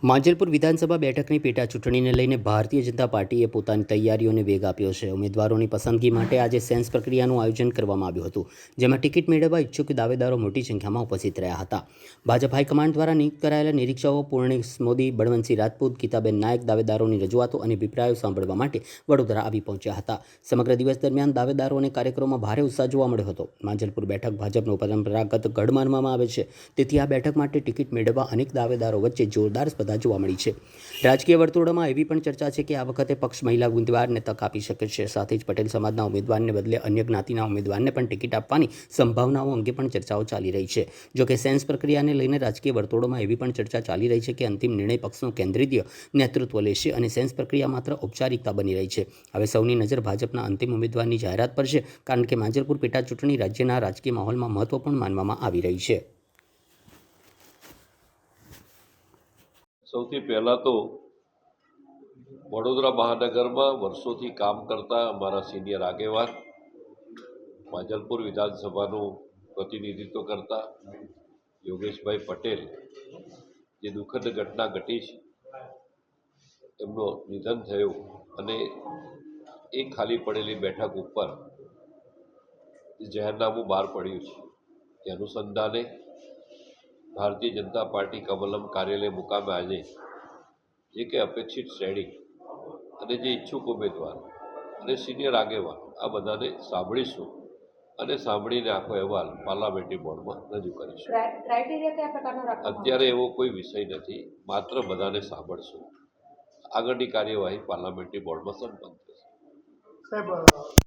માંજલપુર વિધાનસભા બેઠકની પેટા ચૂંટણીને લઈને ભારતીય જનતા પાર્ટીએ પોતાની તૈયારીઓને વેગ આપ્યો છે. ઉમેદવારોની પસંદગી માટે આજે સેન્સ પ્રક્રિયાનું આયોજન કરવામાં આવ્યું હતું, જેમાં ટિકિટ મેળવવા ઈચ્છુક દાવેદારો મોટી સંખ્યામાં ઉપસ્થિત રહ્યા હતા. ભાજપ હાઈકમાન્ડ દ્વારા નિયુક્ત કરાયેલા નિરીક્ષકો પૂર્ણેશ મોદી, બળવંતસિંહ રાજપૂત, ગીતાબેન નાયક દાવેદારોની રજૂઆતો અને અભિપ્રાયો સાંભળવા માટે વડોદરા આવી પહોંચ્યા હતા. સમગ્ર દિવસ દરમિયાન દાવેદારો અને કાર્યક્રમોમાં ભારે ઉત્સાહ જોવા મળ્યો હતો. માંજલપુર બેઠક ભાજપનો પરંપરાગત ગઢ માનવામાં આવે છે, તેથી આ બેઠક માટે ટિકિટ મેળવવા અનેક દાવેદારો વચ્ચે જોરદાર સ્પર્ધા જોવા મળી છે. રાજકીય વર્તુળોમાં એવી પણ ચર્ચા છે કે આ વખતે પક્ષ મહિલા ઉમેદવારને તક આપી શકે છે. સાથે જ પટેલ સમાજના ઉમેદવારને બદલે અન્ય જ્ઞાતિના ઉમેદવારને પણ ટિકિટ આપવાની સંભાવનાઓ અંગે પણ ચર્ચાઓ ચાલી રહી છે. જો કે સેન્સ પ્રક્રિયાને લઈને રાજકીય વર્તુળોમાં એવી પણ ચર્ચા ચાલી રહી છે કે અંતિમ નિર્ણય પક્ષનું કેન્દ્રીય નેતૃત્વ લેશે અને સેન્સ પ્રક્રિયા માત્ર ઔપચારિકતા બની રહી છે. હવે સૌની નજર ભાજપના અંતિમ ઉમેદવારની જાહેરાત પર છે, કારણ કે માંજલપુર પેટા ચૂંટણી રાજ્યના રાજકીય માહોલમાં મહત્વપૂર્ણ માનવામાં આવી રહી છે. સૌથી પહેલાં તો વડોદરા મહાનગરમાં વર્ષોથી કામ કરતા અમારા સિનિયર આગેવાન, માંજલપુર વિધાનસભાનું પ્રતિનિધિત્વ કરતા યોગેશભાઈ પટેલ, જે દુઃખદ ઘટના ઘટી છે, એમનું નિધન થયું અને એ ખાલી પડેલી બેઠક ઉપર જાહેરનામું બહાર પડ્યું છે. તે અનુસંધાને ભારતીય જનતા પાર્ટી કમલમ કાર્યાલય મુકામે આજે જે કે અપેક્ષિત શ્રેણી અને જે ઈચ્છુક ઉમેદવાર અને સિનિયર આગેવાન આ બધાને સાંભળીશું અને સાંભળીને આખો અહેવાલ પાર્લામેન્ટરી બોર્ડમાં રજૂ કરીશું. અત્યારે એવો કોઈ વિષય નથી, માત્ર બધાને સાંભળશું. આગળની કાર્યવાહી પાર્લામેન્ટરી બોર્ડમાં સંપન્ન થશે.